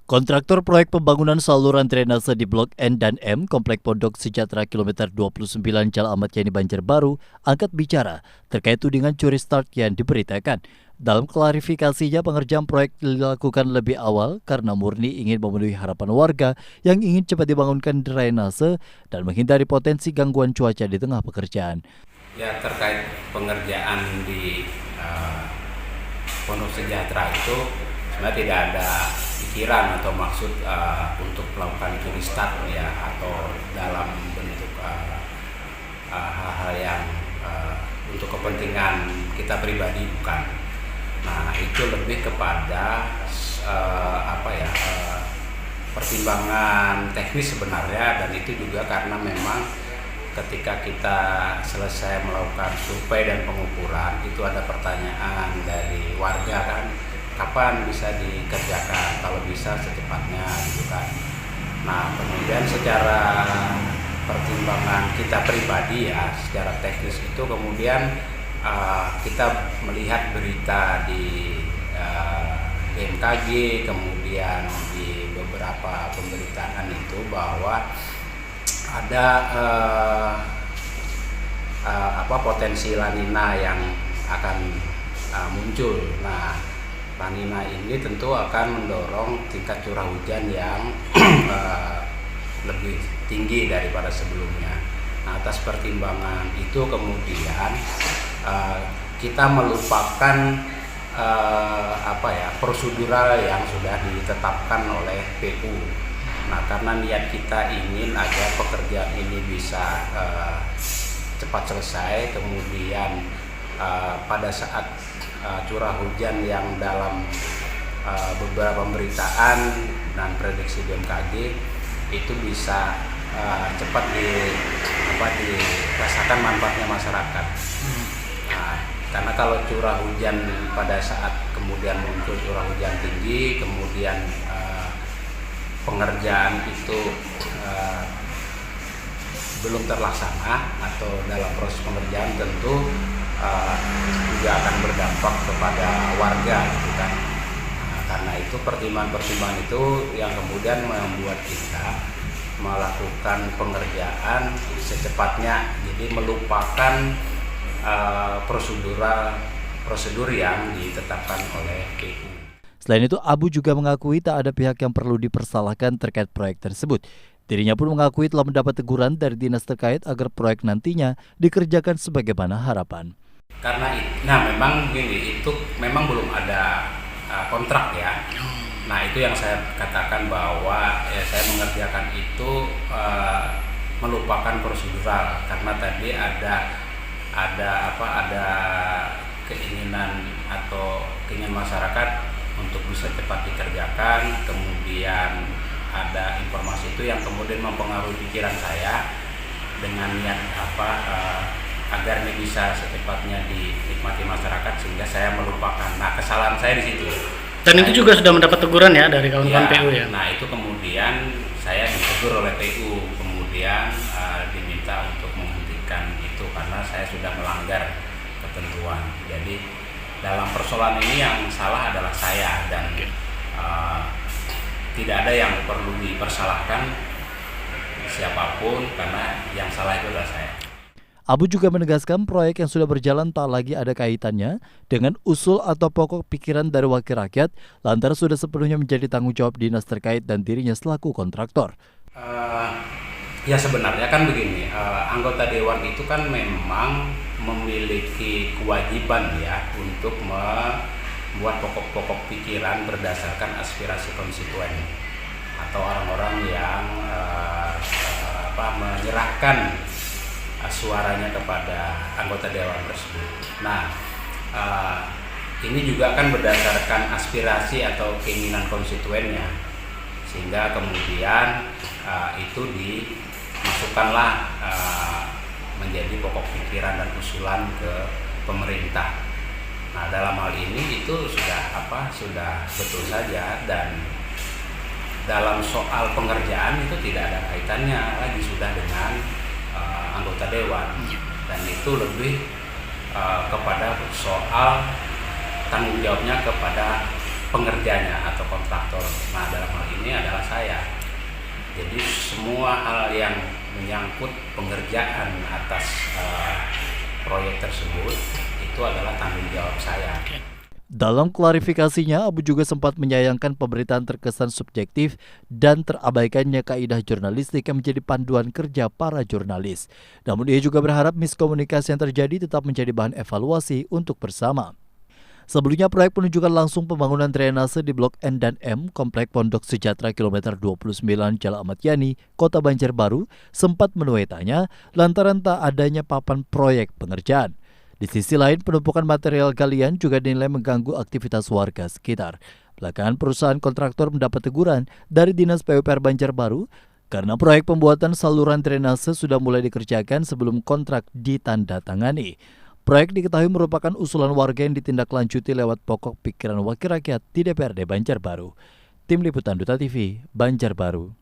Kontraktor proyek pembangunan saluran drainase di Blok N dan M, Komplek Pondok Sejahtera Kilometer 29 Jalan Ahmad Yani Banjarbaru, angkat bicara terkait tudingan curi start yang diberitakan. Dalam klarifikasinya, pengerjaan proyek dilakukan lebih awal karena murni ingin memenuhi harapan warga yang ingin cepat dibangunkan drainase dan menghindari potensi gangguan cuaca di tengah pekerjaan. Ya, terkait pengerjaan di Pondok Sejahtera itu sebenarnya tidak ada pikiran atau maksud untuk melakukan curi start ya, atau dalam bentuk hal-hal yang untuk kepentingan kita pribadi, bukan. Nah, itu lebih kepada pertimbangan teknis sebenarnya, dan itu juga karena memang ketika kita selesai melakukan survei dan pengukuran, itu ada pertanyaan dari warga kan, kapan bisa dikerjakan, kalau bisa secepatnya gitu kan. Nah, kemudian secara pertimbangan kita pribadi ya, secara teknis itu kemudian kita melihat berita di BMKG, kemudian di beberapa pemberitaan itu bahwa ada potensi La Nina yang akan muncul. Nah, La Nina ini tentu akan mendorong tingkat curah hujan yang lebih tinggi daripada sebelumnya. Nah, atas pertimbangan itu kemudian kita melupakan prosedural yang sudah ditetapkan oleh PU. Nah, karena niat kita ingin agar pekerjaan ini bisa cepat selesai, kemudian pada saat curah hujan yang dalam beberapa pemberitaan dan prediksi BMKG itu bisa cepat dirasakan manfaatnya masyarakat. Nah, karena kalau curah hujan pada saat kemudian muncul curah hujan tinggi, kemudian pengerjaan itu belum terlaksana atau dalam proses pengerjaan, tentu juga akan berdampak kepada warga gitu kan. Nah, karena itu pertimbangan itu yang kemudian membuat kita melakukan pengerjaan secepatnya, jadi melupakan prosedur yang ditetapkan oleh PU. Selain itu, Abu juga mengakui tak ada pihak yang perlu dipersalahkan terkait proyek tersebut. Dirinya pun mengakui telah mendapat teguran dari dinas terkait agar proyek nantinya dikerjakan sebagaimana harapan. Karena memang gini, itu memang belum ada kontrak ya. Nah, itu yang saya katakan bahwa saya mengerjakan itu melupakan prosedural, karena tadi ada keinginan masyarakat untuk bisa cepat dikerjakan, kemudian ada informasi itu yang kemudian mempengaruhi pikiran saya dengan niat agar ini bisa secepatnya dinikmati masyarakat, sehingga saya melupakan. Nah, kesalahan saya di situ. Dan itu juga sudah mendapat teguran ya dari kawan-kawan PU ya? Nah, itu kemudian saya ditegur oleh PU, kemudian diminta untuk menghentikan itu karena saya sudah melanggar ketentuan. Jadi dalam persoalan ini yang salah adalah saya, dan tidak ada yang perlu dipersalahkan siapapun, karena yang salah itu adalah saya. Abu juga menegaskan proyek yang sudah berjalan tak lagi ada kaitannya dengan usul atau pokok pikiran dari wakil rakyat, lantaran sudah sepenuhnya menjadi tanggung jawab dinas terkait dan dirinya selaku kontraktor. Ya, sebenarnya kan begini, anggota dewan itu kan memang memiliki kewajiban ya untuk membuat pokok-pokok pikiran berdasarkan aspirasi konstituen atau orang-orang yang menyerahkan suaranya kepada anggota dewan tersebut. Nah, ini juga kan berdasarkan aspirasi atau keinginan konstituennya, sehingga kemudian itu dimasukkanlah menjadi pokok pikiran dan usulan ke pemerintah. Nah, dalam hal ini itu sudah betul saja, dan dalam soal pengerjaan itu tidak ada kaitannya lagi sudah dengan anggota dewan, dan itu lebih kepada soal tanggung jawabnya kepada pengerjanya atau kontraktor. Nah, dalam hal ini Jadi semua hal yang menyangkut pengerjaan atas proyek tersebut itu adalah tanggung jawab saya. Dalam klarifikasinya, Abu juga sempat menyayangkan pemberitaan terkesan subjektif dan terabaikannya kaidah jurnalistik yang menjadi panduan kerja para jurnalis. Namun ia juga berharap miskomunikasi yang terjadi tetap menjadi bahan evaluasi untuk bersama. Sebelumnya, proyek penunjukan langsung pembangunan drainase di Blok N dan M, Komplek Pondok Sejahtera kilometer 29 Jalan Ahmad Yani, Kota Banjarbaru, sempat menuai tanya lantaran tak adanya papan proyek pengerjaan. Di sisi lain, penumpukan material galian juga dinilai mengganggu aktivitas warga sekitar. Belakangan perusahaan kontraktor mendapat teguran dari Dinas PUPR Banjarbaru karena proyek pembuatan saluran drainase sudah mulai dikerjakan sebelum kontrak ditandatangani. Proyek diketahui merupakan usulan warga yang ditindaklanjuti lewat pokok pikiran wakil rakyat di DPRD Banjarbaru. Tim Liputan Duta TV, Banjarbaru.